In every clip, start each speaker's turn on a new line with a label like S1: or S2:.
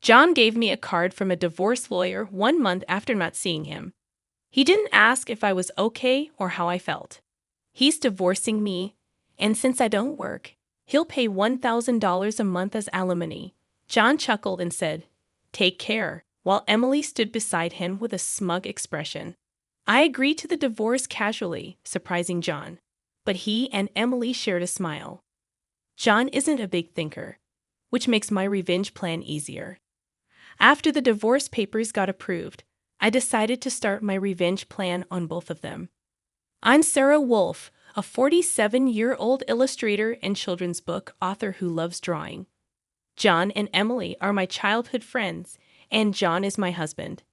S1: John gave me a card from a divorce lawyer 1 month after not seeing him. He didn't ask if I was okay or how I felt. He's divorcing me, and since I don't work, he'll pay $1,000 a month as alimony. John chuckled and said, "Take care," while Emily stood beside him with a smug expression. I agreed to the divorce casually, surprising John, but he and Emily shared a smile. John isn't a big thinker, which makes my revenge plan easier. After the divorce papers got approved, I decided to start my revenge plan on both of them. I'm Sarah Wolf, a 47-year-old illustrator and children's book author who loves drawing. John and Emily are my childhood friends, and John is my husband.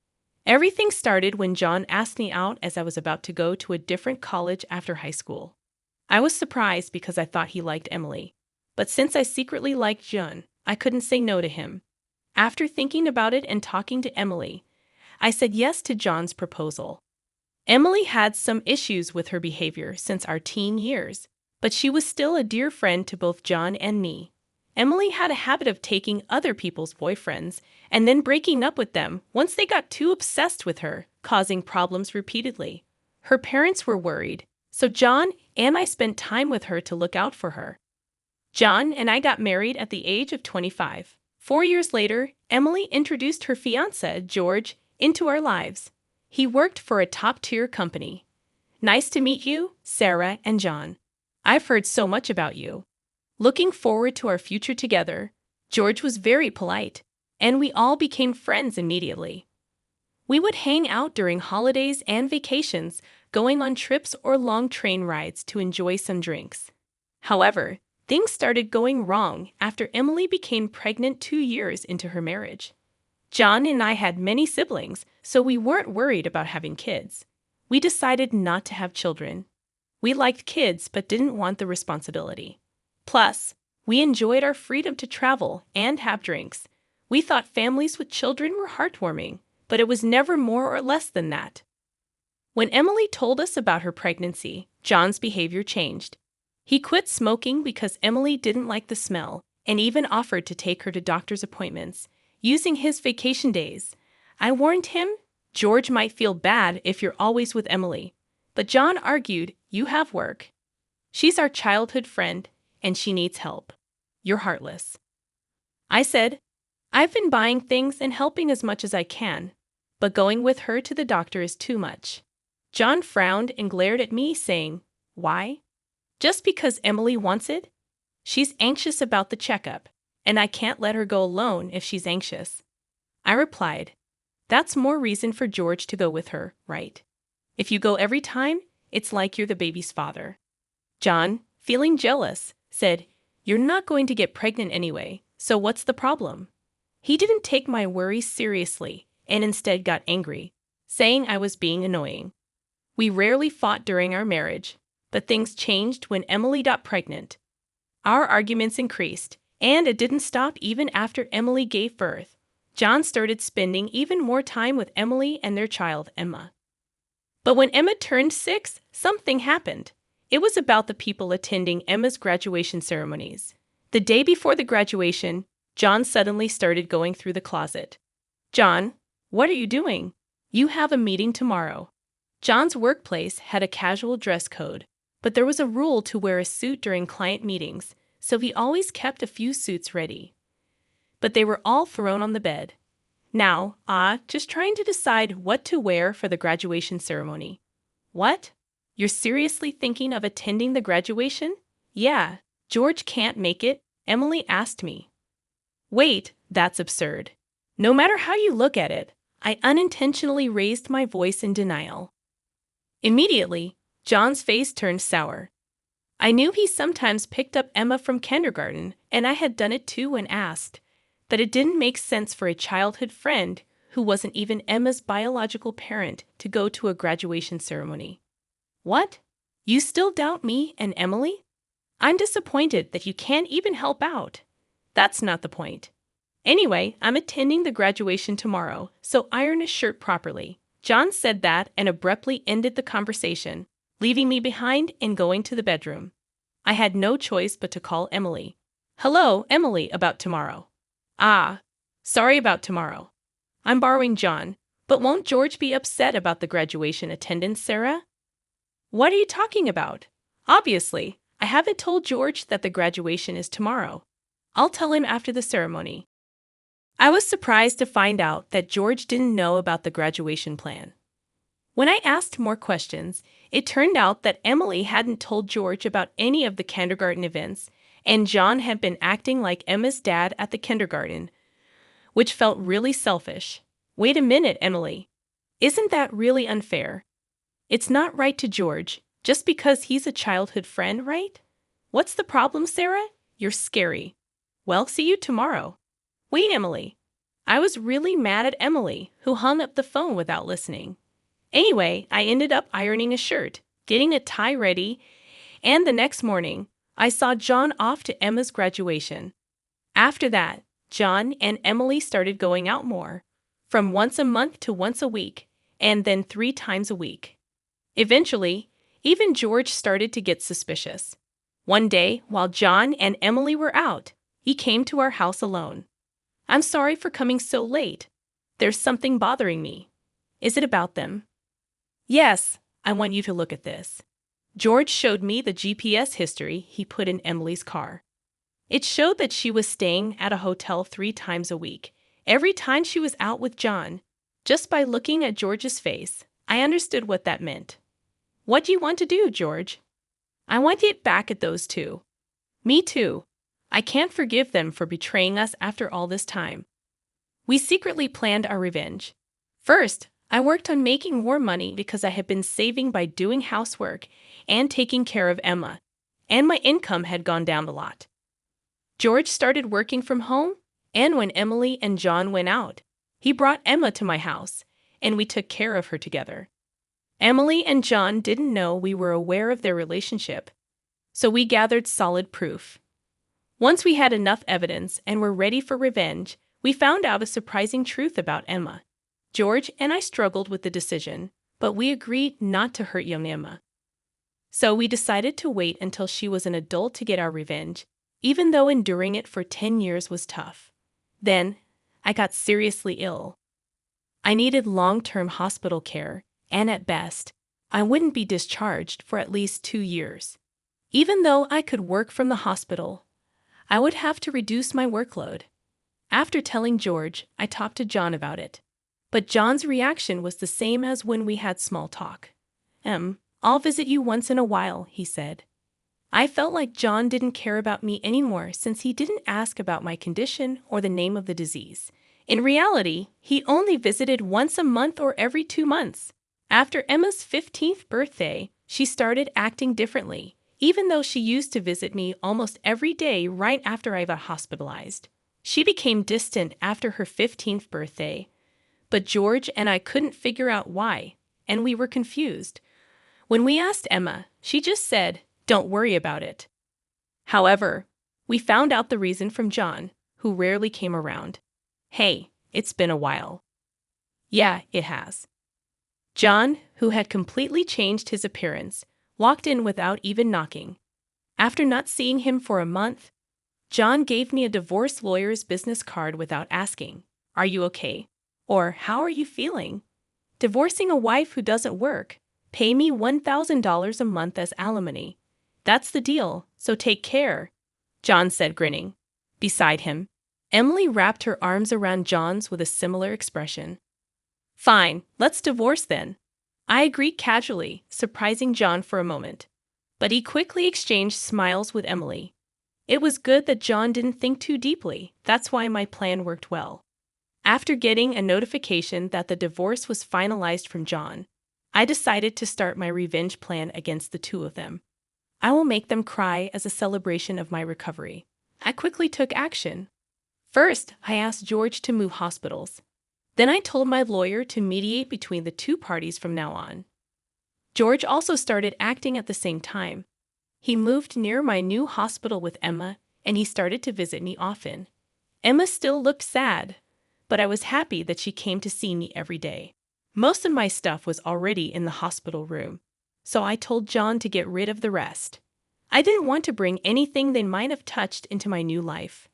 S1: Everything started when John asked me out as I was about to go to a different college after high school. I was surprised because I thought he liked Emily, but since I secretly liked John, I couldn't say no to him. After thinking about it and talking to Emily, I said yes to John's proposal. Emily had some issues with her behavior since our teen years, but she was still a dear friend to both John and me. Emily had a habit of taking other people's boyfriends and then breaking up with them once they got too obsessed with her, causing problems repeatedly. Her parents were worried, so John and I spent time with her to look out for her. John and I got married at the age of 25. 4 years later, Emily introduced her fiancé, George, into our lives. He worked for a top-tier company. Nice to meet you, Sarah and John. I've heard so much about you. Looking forward to our future together. George was very polite, and we all became friends immediately. We would hang out during holidays and vacations, going on trips or long train rides to enjoy some drinks. However, things started going wrong after Emily became pregnant 2 years into her marriage. John and I had many siblings, so we weren't worried about having kids. We decided not to have children. We liked kids but didn't want the responsibility. Plus, we enjoyed our freedom to travel and have drinks. We thought families with children were heartwarming, but it was never more or less than that. When Emily told us about her pregnancy, John's behavior changed. He quit smoking because Emily didn't like the smell and even offered to take her to doctor's appointments, using his vacation days. I warned him, George might feel bad if you're always with Emily, but John argued, you have work. She's our childhood friend, and she needs help. You're heartless. I said, I've been buying things and helping as much as I can, but going with her to the doctor is too much. John frowned and glared at me, saying, why? Just because Emily wants it? She's anxious about the checkup, and I can't let her go alone if she's anxious. I replied, that's more reason for George to go with her, right? If you go every time, it's like you're the baby's father. John, feeling jealous, said, you're not going to get pregnant anyway, so what's the problem? He didn't take my worries seriously and instead got angry, saying I was being annoying. We rarely fought during our marriage, but things changed when Emily got pregnant. Our arguments increased, and it didn't stop even after Emily gave birth. John started spending even more time with Emily and their child, Emma. But when Emma turned 6, something happened. It was about the people attending Emma's graduation ceremonies. The day before the graduation, John suddenly started going through the closet. John, what are you doing? You have a meeting tomorrow. John's workplace had a casual dress code, but there was a rule to wear a suit during client meetings, so he always kept a few suits ready. But they were all thrown on the bed. Now, just trying to decide what to wear for the graduation ceremony. What? You're seriously thinking of attending the graduation? Yeah, George can't make it, Emily asked me. Wait, that's absurd. No matter how you look at it, I unintentionally raised my voice in denial. Immediately, John's face turned sour. I knew he sometimes picked up Emma from kindergarten, and I had done it too when asked, but it didn't make sense for a childhood friend who wasn't even Emma's biological parent to go to a graduation ceremony. What? You still doubt me and Emily? I'm disappointed that you can't even help out. That's not the point. Anyway, I'm attending the graduation tomorrow, so iron a shirt properly. John said that and abruptly ended the conversation, leaving me behind and going to the bedroom. I had no choice but to call Emily. Hello, Emily, about tomorrow. Sorry about tomorrow. I'm borrowing John, but won't George be upset about the graduation attendance, Sarah? What are you talking about? Obviously, I haven't told George that the graduation is tomorrow. I'll tell him after the ceremony. I was surprised to find out that George didn't know about the graduation plan. When I asked more questions, it turned out that Emily hadn't told George about any of the kindergarten events, and John had been acting like Emma's dad at the kindergarten, which felt really selfish. Wait a minute, Emily. Isn't that really unfair? It's not right to George, just because he's a childhood friend, right? What's the problem, Sarah? You're scary. Well, see you tomorrow. Wait, Emily. I was really mad at Emily, who hung up the phone without listening. Anyway, I ended up ironing a shirt, getting a tie ready, and the next morning, I saw John off to Emma's graduation. After that, John and Emily started going out more, from once a month to once a week, and then 3 times a week. Eventually, even George started to get suspicious. One day, while John and Emily were out, he came to our house alone. I'm sorry for coming so late. There's something bothering me. Is it about them? Yes, I want you to look at this. George showed me the GPS history he put in Emily's car. It showed that she was staying at a hotel 3 times a week, every time she was out with John. Just by looking at George's face, I understood what that meant. What do you want to do, George? I want to get back at those two. Me too. I can't forgive them for betraying us after all this time. We secretly planned our revenge. First, I worked on making more money because I had been saving by doing housework and taking care of Emma, and my income had gone down a lot. George started working from home, and when Emily and John went out, he brought Emma to my house, and we took care of her together. Emily and John didn't know we were aware of their relationship, so we gathered solid proof. Once we had enough evidence and were ready for revenge, we found out a surprising truth about Emma. George and I struggled with the decision, but we agreed not to hurt young Emma. So we decided to wait until she was an adult to get our revenge, even though enduring it for 10 years was tough. Then, I got seriously ill. I needed long-term hospital care, and at best, I wouldn't be discharged for at least 2 years. Even though I could work from the hospital, I would have to reduce my workload. After telling George, I talked to John about it. But John's reaction was the same as when we had small talk. I'll visit you once in a while, he said. I felt like John didn't care about me anymore since he didn't ask about my condition or the name of the disease. In reality, he only visited once a month or every 2 months. After Emma's 15th birthday, she started acting differently, even though she used to visit me almost every day right after I got hospitalized. She became distant after her 15th birthday, but George and I couldn't figure out why, and we were confused. When we asked Emma, she just said, "Don't worry about it." However, we found out the reason from John, who rarely came around. Hey, it's been a while. Yeah, it has. John, who had completely changed his appearance, walked in without even knocking. After not seeing him for a month, John gave me a divorce lawyer's business card without asking, "Are you okay?" or "How are you feeling?" Divorcing a wife who doesn't work. Pay me $1,000 a month as alimony. That's the deal, so take care, John said, grinning. Beside him, Emily wrapped her arms around John's with a similar expression. Fine, let's divorce then. I agreed casually, surprising John for a moment. But he quickly exchanged smiles with Emily. It was good that John didn't think too deeply. That's why my plan worked well. After getting a notification that the divorce was finalized from John, I decided to start my revenge plan against the two of them. I will make them cry as a celebration of my recovery. I quickly took action. First, I asked George to move hospitals. Then I told my lawyer to mediate between the two parties from now on. George also started acting at the same time. He moved near my new hospital with Emma, and he started to visit me often. Emma still looked sad, but I was happy that she came to see me every day. Most of my stuff was already in the hospital room, so I told John to get rid of the rest. I didn't want to bring anything they might have touched into my new life.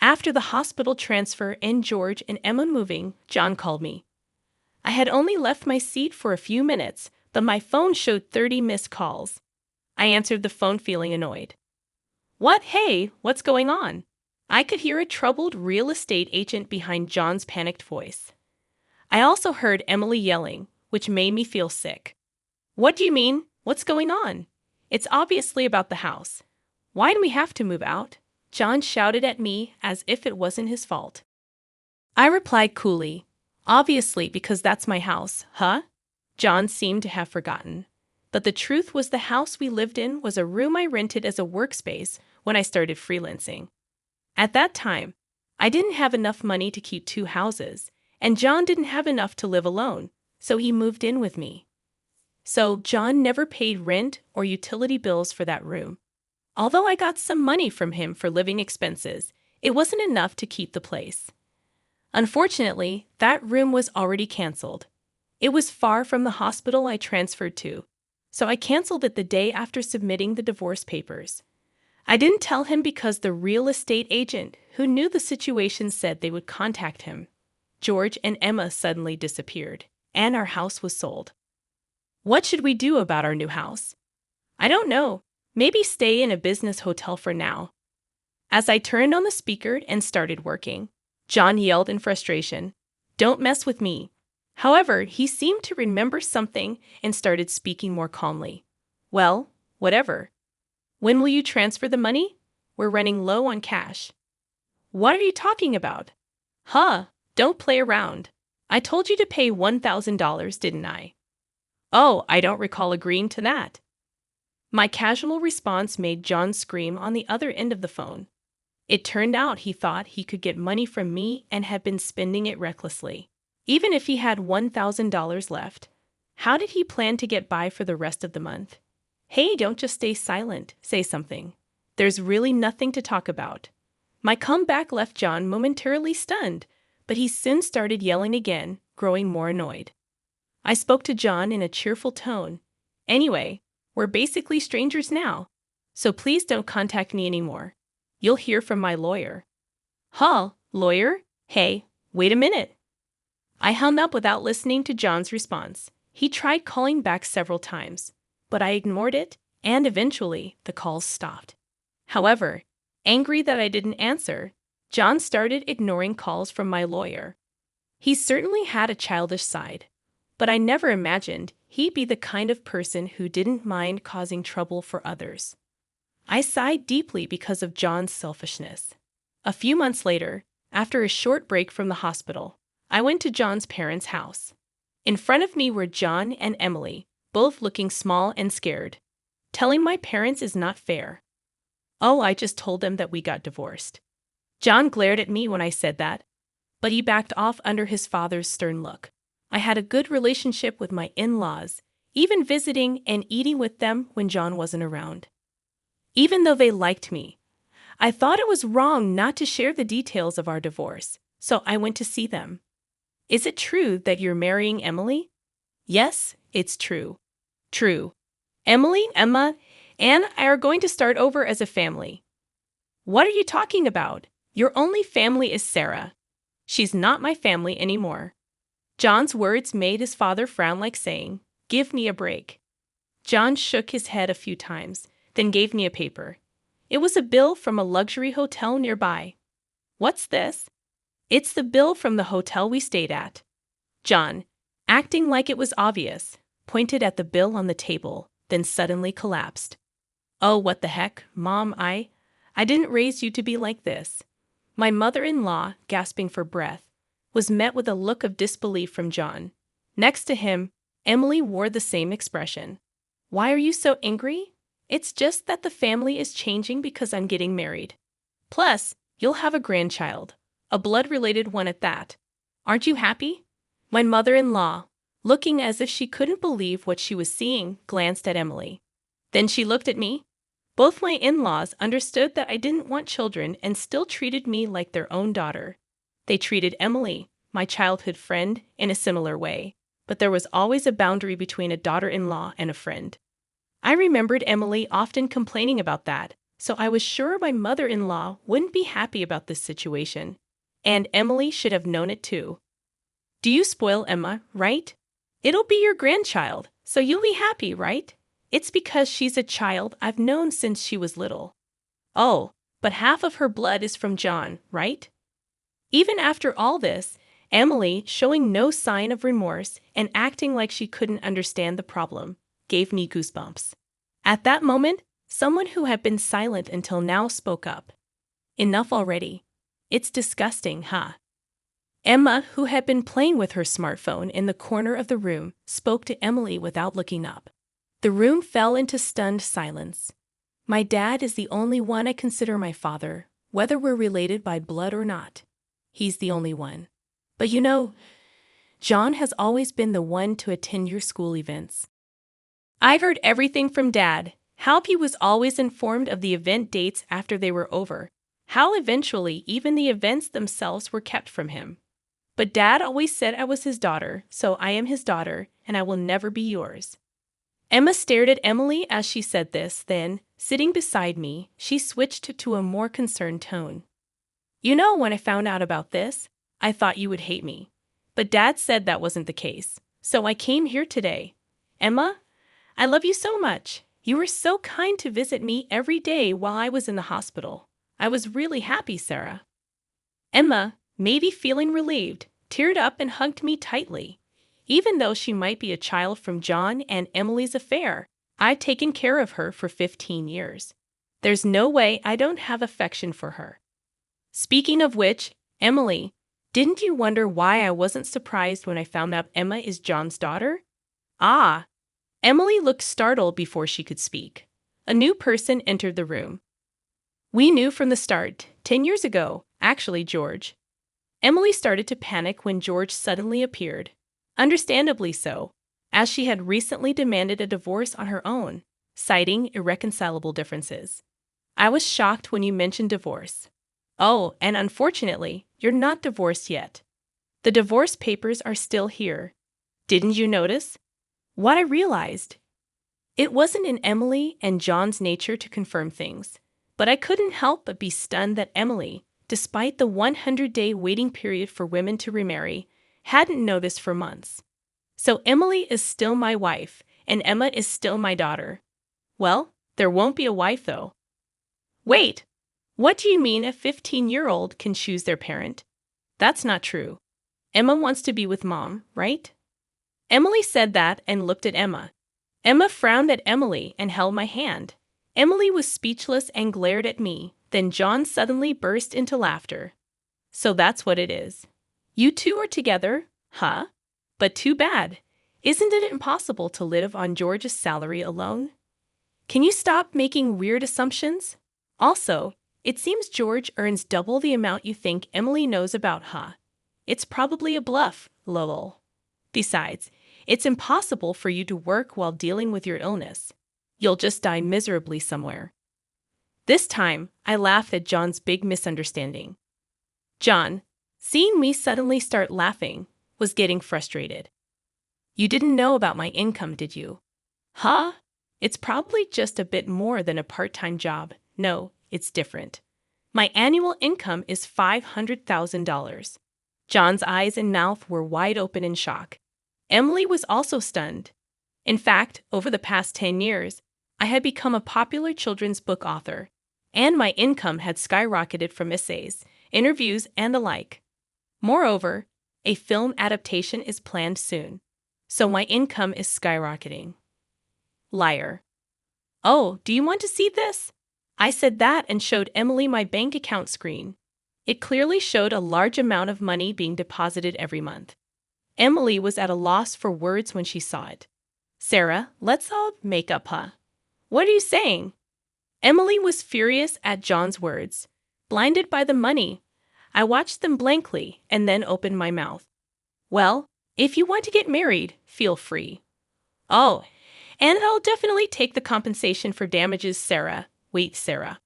S1: After the hospital transfer and George and Emma moving, John called me. I had only left my seat for a few minutes, but my phone showed 30 missed calls. I answered the phone feeling annoyed. What? Hey, what's going on? I could hear a troubled real estate agent behind John's panicked voice. I also heard Emily yelling, which made me feel sick. What do you mean? What's going on? It's obviously about the house. Why do we have to move out? John shouted at me as if it wasn't his fault. I replied coolly, obviously because that's my house, huh? John seemed to have forgotten. But the truth was the house we lived in was a room I rented as a workspace when I started freelancing. At that time, I didn't have enough money to keep 2 houses, and John didn't have enough to live alone, so he moved in with me. So John never paid rent or utility bills for that room. Although I got some money from him for living expenses, it wasn't enough to keep the place. Unfortunately, that room was already canceled. It was far from the hospital I transferred to, so I canceled it the day after submitting the divorce papers. I didn't tell him because the real estate agent who knew the situation said they would contact him. George and Emma suddenly disappeared, and our house was sold. What should we do about our new house? I don't know. Maybe stay in a business hotel for now. As I turned on the speaker and started working, John yelled in frustration, "Don't mess with me." However, he seemed to remember something and started speaking more calmly. Well, whatever. When will you transfer the money? We're running low on cash. What are you talking about? Huh, don't play around. I told you to pay $1,000, didn't I? Oh, I don't recall agreeing to that. My casual response made John scream on the other end of the phone. It turned out he thought he could get money from me and had been spending it recklessly. Even if he had $1,000 left, how did he plan to get by for the rest of the month? Hey, don't just stay silent, say something. There's really nothing to talk about. My comeback left John momentarily stunned, but he soon started yelling again, growing more annoyed. I spoke to John in a cheerful tone. Anyway, we're basically strangers now, so please don't contact me anymore. You'll hear from my lawyer. Huh, lawyer? Hey, wait a minute. I hung up without listening to John's response. He tried calling back several times, but I ignored it, and eventually the calls stopped. However, angry that I didn't answer, John started ignoring calls from my lawyer. He certainly had a childish side, but I never imagined he'd be the kind of person who didn't mind causing trouble for others. I sighed deeply because of John's selfishness. A few months later, after a short break from the hospital, I went to John's parents' house. In front of me were John and Emily, both looking small and scared. Telling my parents is not fair. Oh, I just told them that we got divorced. John glared at me when I said that, but he backed off under his father's stern look. I had a good relationship with my in-laws, even visiting and eating with them when John wasn't around. Even though they liked me, I thought it was wrong not to share the details of our divorce, so I went to see them. Is it true that you're marrying Emily? Yes, it's true. True. Emily, Emma, and I are going to start over as a family. What are you talking about? Your only family is Sarah. She's not my family anymore. John's words made his father frown like saying, "Give me a break." John shook his head a few times, then gave me a paper. It was a bill from a luxury hotel nearby. What's this? It's the bill from the hotel we stayed at. John, acting like it was obvious, pointed at the bill on the table, then suddenly collapsed. Oh, what the heck, Mom, I didn't raise you to be like this. My mother-in-law, gasping for breath, was met with a look of disbelief from John. Next to him, Emily wore the same expression. Why are you so angry? It's just that the family is changing because I'm getting married. Plus, you'll have a grandchild, a blood-related one at that. Aren't you happy? My mother-in-law, looking as if she couldn't believe what she was seeing, glanced at Emily. Then she looked at me. Both my in-laws understood that I didn't want children and still treated me like their own daughter. They treated Emily, my childhood friend, in a similar way, but there was always a boundary between a daughter-in-law and a friend. I remembered Emily often complaining about that, so I was sure my mother-in-law wouldn't be happy about this situation. And Emily should have known it too. Do you spoil Emma, right? It'll be your grandchild, so you'll be happy, right? It's because she's a child I've known since she was little. Oh, but half of her blood is from John, right? Even after all this, Emily, showing no sign of remorse and acting like she couldn't understand the problem, gave me goosebumps. At that moment, someone who had been silent until now spoke up. Enough already. It's disgusting, huh? Emma, who had been playing with her smartphone in the corner of the room, spoke to Emily without looking up. The room fell into stunned silence. My dad is the only one I consider my father, whether we're related by blood or not. He's the only one. But you know, John has always been the one to attend your school events. I've heard everything from Dad, how he was always informed of the event dates after they were over, how eventually even the events themselves were kept from him. But Dad always said I was his daughter, so I am his daughter, and I will never be yours. Emma stared at Emily as she said this, then, sitting beside me, she switched to a more concerned tone. You know, when I found out about this, I thought you would hate me. But Dad said that wasn't the case, so I came here today. Emma, I love you so much. You were so kind to visit me every day while I was in the hospital. I was really happy, Sarah. Emma, maybe feeling relieved, teared up and hugged me tightly. Even though she might be a child from John and Emily's affair, I've taken care of her for 15 years. There's no way I don't have affection for her. Speaking of which, Emily, didn't you wonder why I wasn't surprised when I found out Emma is John's daughter? Ah! Emily looked startled before she could speak. A new person entered the room. We knew from the start, 10 years ago, actually, George. Emily started to panic when George suddenly appeared. Understandably so, as she had recently demanded a divorce on her own, citing irreconcilable differences. I was shocked when you mentioned divorce. Oh, and unfortunately, you're not divorced yet. The divorce papers are still here. Didn't you notice? What I realized. It wasn't in Emily and John's nature to confirm things, but I couldn't help but be stunned that Emily, despite the 100-day waiting period for women to remarry, hadn't noticed for months. So Emily is still my wife, and Emma is still my daughter. Well, there won't be a wife, though. Wait, what do you mean a 15-year-old can choose their parent? That's not true. Emma wants to be with Mom, right? Emily said that and looked at Emma. Emma frowned at Emily and held my hand. Emily was speechless and glared at me. Then John suddenly burst into laughter. So that's what it is. You two are together, huh? But too bad. Isn't it impossible to live on George's salary alone? Can you stop making weird assumptions? Also, it seems George earns double the amount you think Emily knows about, huh? It's probably a bluff, lol. Besides, it's impossible for you to work while dealing with your illness. You'll just die miserably somewhere. This time, I laughed at John's big misunderstanding. John, seeing me suddenly start laughing, was getting frustrated. You didn't know about my income, did you? Huh? It's probably just a bit more than a part-time job. No, it's different. My annual income is $500,000. John's eyes and mouth were wide open in shock. Emily was also stunned. In fact, over the past 10 years, I had become a popular children's book author, and my income had skyrocketed from essays, interviews, and the like. Moreover, a film adaptation is planned soon, so my income is skyrocketing. Liar. Oh, do you want to see this? I said that and showed Emily my bank account screen. It clearly showed a large amount of money being deposited every month. Emily was at a loss for words when she saw it. Sarah, let's all make up, huh? What are you saying? Emily was furious at John's words. Blinded by the money, I watched them blankly and then opened my mouth. Well, if you want to get married, feel free. Oh, and I'll definitely take the compensation for damages, Sarah. Wait, Sarah.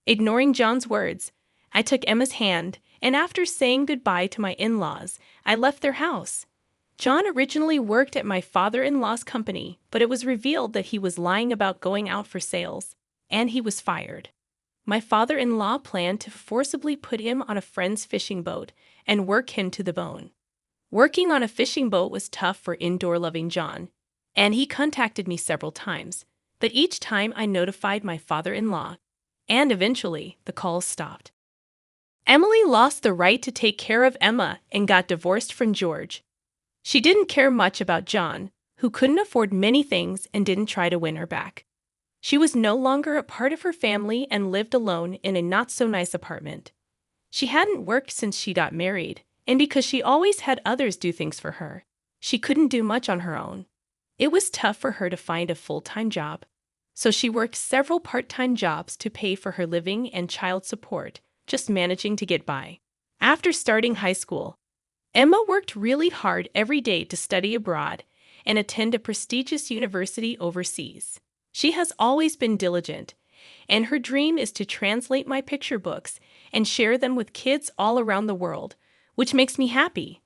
S1: Ignoring John's words, I took Emma's hand, and after saying goodbye to my in-laws, I left their house. John originally worked at my father-in-law's company, but it was revealed that he was lying about going out for sales, and he was fired. My father-in-law planned to forcibly put him on a friend's fishing boat and work him to the bone. Working on a fishing boat was tough for indoor-loving John, and he contacted me several times, but each time I notified my father-in-law, and eventually the calls stopped. Emily lost the right to take care of Emma and got divorced from George. She didn't care much about John, who couldn't afford many things and didn't try to win her back. She was no longer a part of her family and lived alone in a not-so-nice apartment. She hadn't worked since she got married, and because she always had others do things for her, she couldn't do much on her own. It was tough for her to find a full-time job, so she worked several part-time jobs to pay for her living and child support, just managing to get by. After starting high school, Emma worked really hard every day to study abroad and attend a prestigious university overseas. She has always been diligent, and her dream is to translate my picture books and share them with kids all around the world, which makes me happy.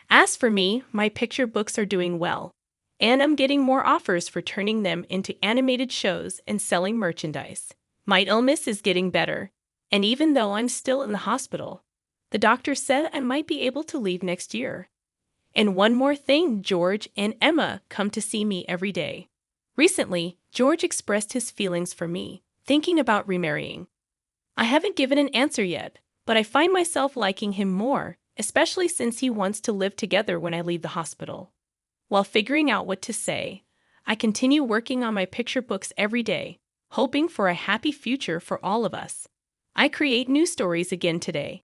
S1: As for me, my picture books are doing well, and I'm getting more offers for turning them into animated shows and selling merchandise. My illness is getting better, and even though I'm still in the hospital, the doctor said I might be able to leave next year. And one more thing, George and Emma come to see me every day. Recently, George expressed his feelings for me, thinking about remarrying. I haven't given an answer yet, but I find myself liking him more, especially since he wants to live together when I leave the hospital. While figuring out what to say, I continue working on my picture books every day, hoping for a happy future for all of us. I create new stories again today,